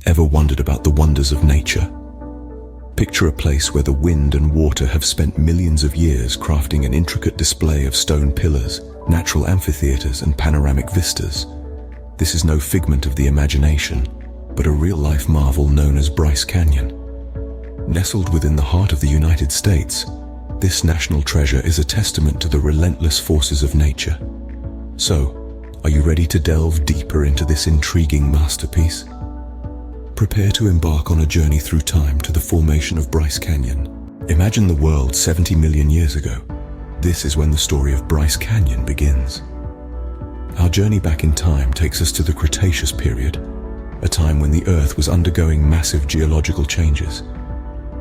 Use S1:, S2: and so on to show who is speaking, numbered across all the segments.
S1: Ever wondered about the wonders of nature? Picture a place where the wind and water have spent millions of years crafting an intricate display of stone pillars, natural amphitheaters, and panoramic vistas. This is no figment of the imagination, but a real-life marvel known as Bryce Canyon. Nestled within the heart of the United States, this national treasure is a testament to the relentless forces of nature. So, are you ready to delve deeper into this intriguing masterpiece? Prepare to embark on a journey through time to the formation of Bryce Canyon. Imagine the world 70 million years ago. This is when the story of Bryce Canyon begins. Our journey back in time takes us to the Cretaceous period, a time when the Earth was undergoing massive geological changes.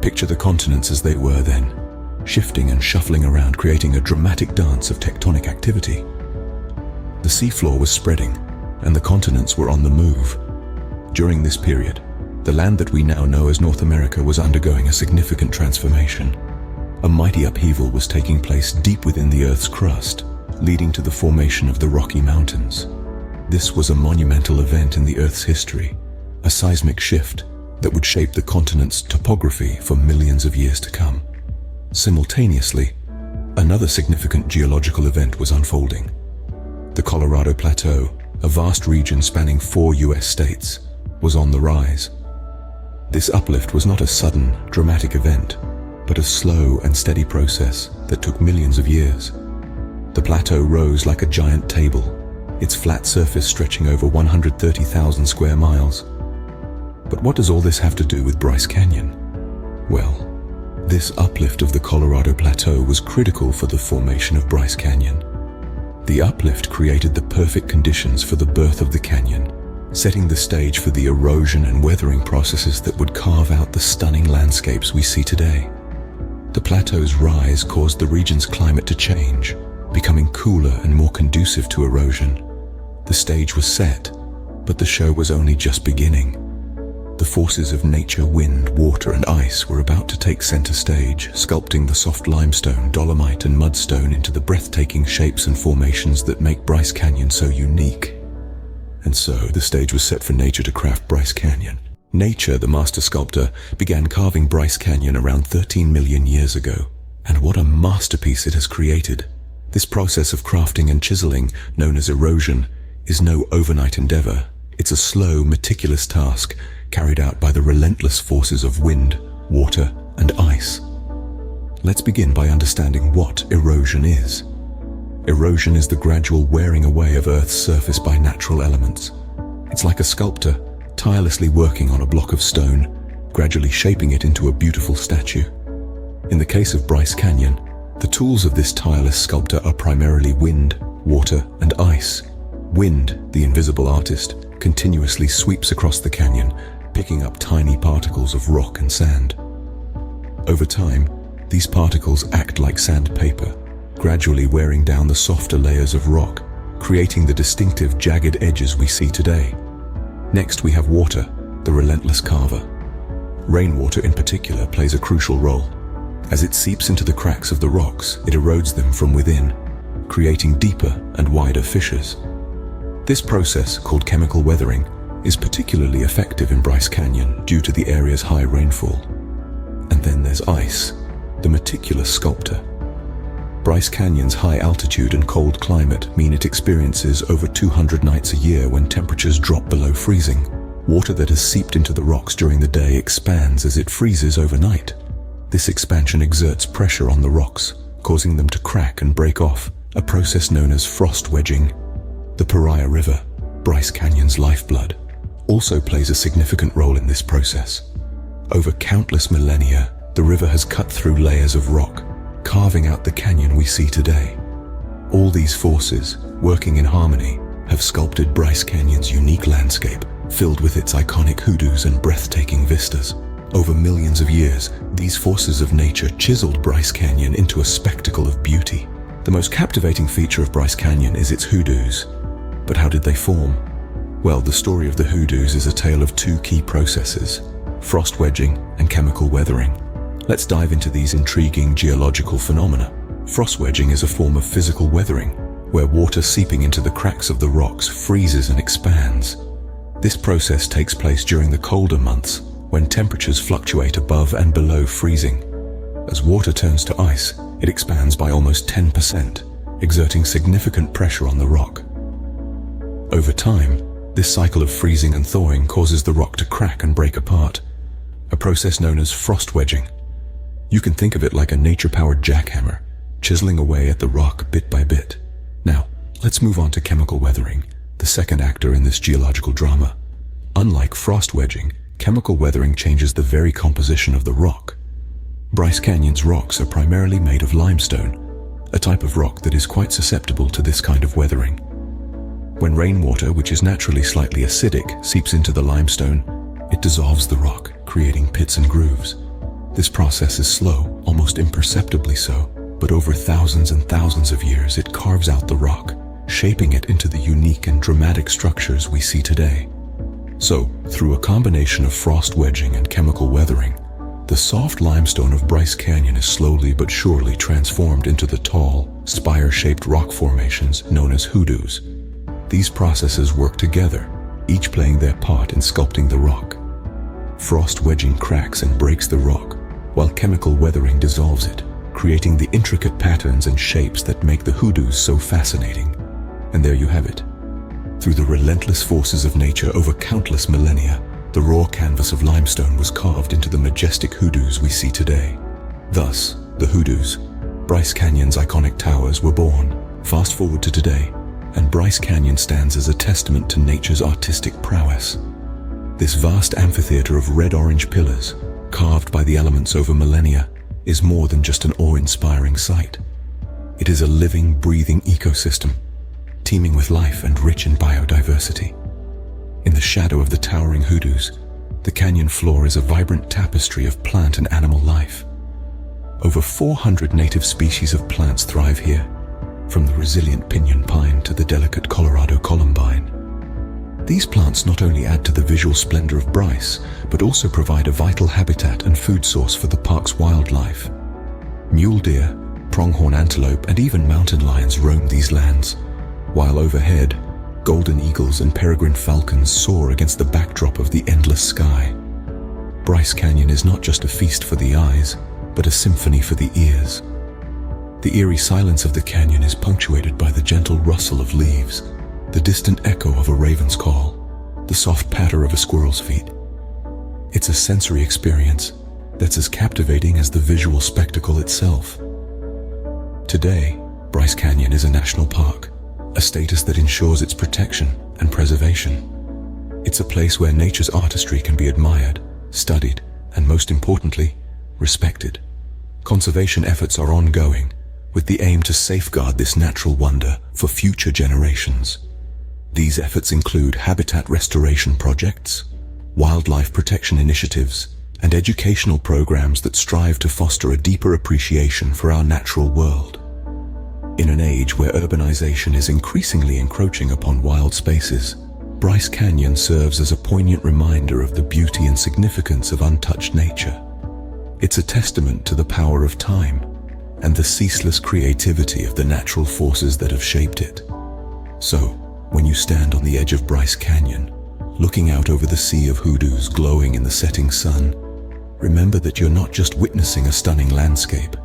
S1: Picture the continents as they were then, shifting and shuffling around, creating a dramatic dance of tectonic activity. The seafloor was spreading, and the continents were on the move. During this period, the land that we now know as North America was undergoing a significant transformation. A mighty upheaval was taking place deep within the Earth's crust, leading to the formation of the Rocky Mountains. This was a monumental event in the Earth's history, a seismic shift that would shape the continent's topography for millions of years to come. Simultaneously, another significant geological event was unfolding. The Colorado Plateau, a vast region spanning 4 US states, was on the rise. This uplift was not a sudden, dramatic event, but a slow and steady process that took millions of years. The plateau rose like a giant table, its flat surface stretching over 130,000 square miles. But what does all this have to do with Bryce Canyon? Well, this uplift of the Colorado Plateau was critical for the formation of Bryce Canyon. The uplift created the perfect conditions for the birth of the canyon, setting the stage for the erosion and weathering processes that would carve out the stunning landscapes we see today. The plateau's rise caused the region's climate to change, becoming cooler and more conducive to erosion. The stage was set, but the show was only just beginning. The forces of nature, wind, water, and ice were about to take center stage, sculpting the soft limestone, dolomite, and mudstone into the breathtaking shapes and formations that make Bryce Canyon so unique. And so, the stage was set for nature to craft Bryce Canyon. Nature, the master sculptor, began carving Bryce Canyon around 13 million years ago. And what a masterpiece it has created. This process of crafting and chiseling, known as erosion, is no overnight endeavor. It's a slow, meticulous task carried out by the relentless forces of wind, water, and ice. Let's begin by understanding what erosion is. Erosion is the gradual wearing away of Earth's surface by natural elements. It's like a sculptor tirelessly working on a block of stone, gradually shaping it into a beautiful statue. In the case of Bryce Canyon, the tools of this tireless sculptor are primarily wind, water, and ice. Wind, the invisible artist, continuously sweeps across the canyon, picking up tiny particles of rock and sand. Over time, these particles act like sandpaper, gradually wearing down the softer layers of rock, creating the distinctive jagged edges we see today. Next, we have water, the relentless carver. Rainwater in particular plays a crucial role. As it seeps into the cracks of the rocks, it erodes them from within, creating deeper and wider fissures. This process, called chemical weathering, is particularly effective in Bryce Canyon due to the area's high rainfall. And then there's ice, the meticulous sculptor. Bryce Canyon's high altitude and cold climate mean it experiences over 200 nights a year when temperatures drop below freezing. Water that has seeped into the rocks during the day expands as it freezes overnight. This expansion exerts pressure on the rocks, causing them to crack and break off, a process known as frost wedging. The Paria River, Bryce Canyon's lifeblood, also plays a significant role in this process. Over countless millennia, the river has cut through layers of rock, carving out the canyon we see today. All these forces, working in harmony, have sculpted Bryce Canyon's unique landscape, filled with its iconic hoodoos and breathtaking vistas. Over millions of years, these forces of nature chiseled Bryce Canyon into a spectacle of beauty. The most captivating feature of Bryce Canyon is its hoodoos. But how did they form? Well, the story of the hoodoos is a tale of two key processes: frost wedging and chemical weathering. Let's dive into these intriguing geological phenomena. Frost wedging is a form of physical weathering, where water seeping into the cracks of the rocks freezes and expands. This process takes place during the colder months, when temperatures fluctuate above and below freezing. As water turns to ice, it expands by almost 10%, exerting significant pressure on the rock. Over time, this cycle of freezing and thawing causes the rock to crack and break apart, a process known as frost wedging. You can think of it like a nature-powered jackhammer, chiseling away at the rock bit by bit. Now, let's move on to chemical weathering, the second actor in this geological drama. Unlike frost wedging, chemical weathering changes the very composition of the rock. Bryce Canyon's rocks are primarily made of limestone, a type of rock that is quite susceptible to this kind of weathering. When rainwater, which is naturally slightly acidic, seeps into the limestone, it dissolves the rock, creating pits and grooves. This process is slow, almost imperceptibly so, but over thousands and thousands of years it carves out the rock, shaping it into the unique and dramatic structures we see today. So, through a combination of frost wedging and chemical weathering, the soft limestone of Bryce Canyon is slowly but surely transformed into the tall, spire-shaped rock formations known as hoodoos. These processes work together, each playing their part in sculpting the rock. Frost wedging cracks and breaks the rock, while chemical weathering dissolves it, creating the intricate patterns and shapes that make the hoodoos so fascinating. And there you have it. Through the relentless forces of nature over countless millennia, the raw canvas of limestone was carved into the majestic hoodoos we see today. Thus, the hoodoos, Bryce Canyon's iconic towers, were born. Fast forward to today, and Bryce Canyon stands as a testament to nature's artistic prowess. This vast amphitheater of red-orange pillars, carved by the elements over millennia, is more than just an awe-inspiring sight. It is a living, breathing ecosystem, teeming with life and rich in biodiversity. In the shadow of the towering hoodoos, the canyon floor is a vibrant tapestry of plant and animal life. Over 400 native species of plants thrive here, from the resilient pinyon pine to the delicate Colorado columbine. These plants not only add to the visual splendor of Bryce, but also provide a vital habitat and food source for the park's wildlife. Mule deer, pronghorn antelope, and even mountain lions roam these lands, while overhead, golden eagles and peregrine falcons soar against the backdrop of the endless sky. Bryce Canyon is not just a feast for the eyes, but a symphony for the ears. The eerie silence of the canyon is punctuated by the gentle rustle of leaves, the distant echo of a raven's call, the soft patter of a squirrel's feet. It's a sensory experience that's as captivating as the visual spectacle itself. Today, Bryce Canyon is a national park, a status that ensures its protection and preservation. It's a place where nature's artistry can be admired, studied, and most importantly, respected. Conservation efforts are ongoing, with the aim to safeguard this natural wonder for future generations. These efforts include habitat restoration projects, wildlife protection initiatives, and educational programs that strive to foster a deeper appreciation for our natural world. In an age where urbanization is increasingly encroaching upon wild spaces, Bryce Canyon serves as a poignant reminder of the beauty and significance of untouched nature. It's a testament to the power of time and the ceaseless creativity of the natural forces that have shaped it. So, when you stand on the edge of Bryce Canyon, looking out over the sea of hoodoos glowing in the setting sun, remember that you're not just witnessing a stunning landscape.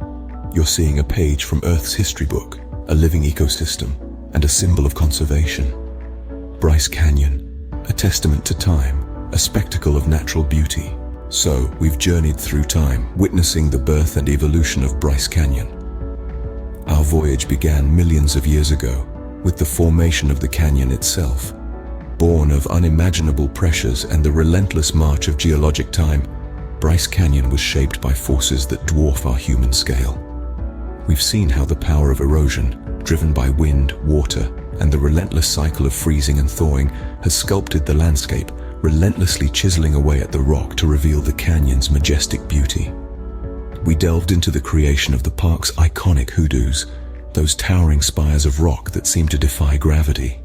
S1: You're seeing a page from Earth's history book, a living ecosystem, and a symbol of conservation. Bryce Canyon, a testament to time, a spectacle of natural beauty. So, we've journeyed through time, witnessing the birth and evolution of Bryce Canyon. Our voyage began millions of years ago, with the formation of the canyon itself. Born of unimaginable pressures and the relentless march of geologic time, Bryce Canyon was shaped by forces that dwarf our human scale. We've seen how the power of erosion, driven by wind, water, and the relentless cycle of freezing and thawing, has sculpted the landscape, relentlessly chiseling away at the rock to reveal the canyon's majestic beauty. We delved into the creation of the park's iconic hoodoos, those towering spires of rock that seem to defy gravity.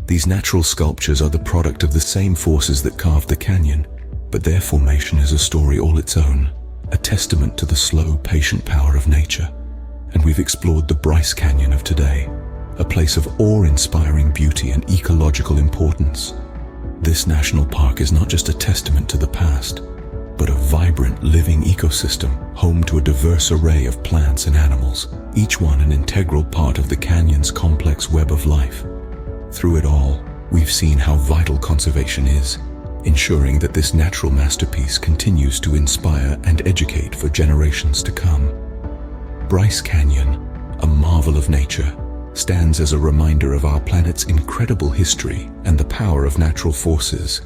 S1: These natural sculptures are the product of the same forces that carved the canyon, but their formation is a story all its own, a testament to the slow, patient power of nature. And we've explored the Bryce Canyon of today, a place of awe-inspiring beauty and ecological importance. This national park is not just a testament to the past, but a vibrant, living ecosystem, home to a diverse array of plants and animals, each one an integral part of the canyon's complex web of life. Through it all, we've seen how vital conservation is, ensuring that this natural masterpiece continues to inspire and educate for generations to come. Bryce Canyon, a marvel of nature, stands as a reminder of our planet's incredible history and the power of natural forces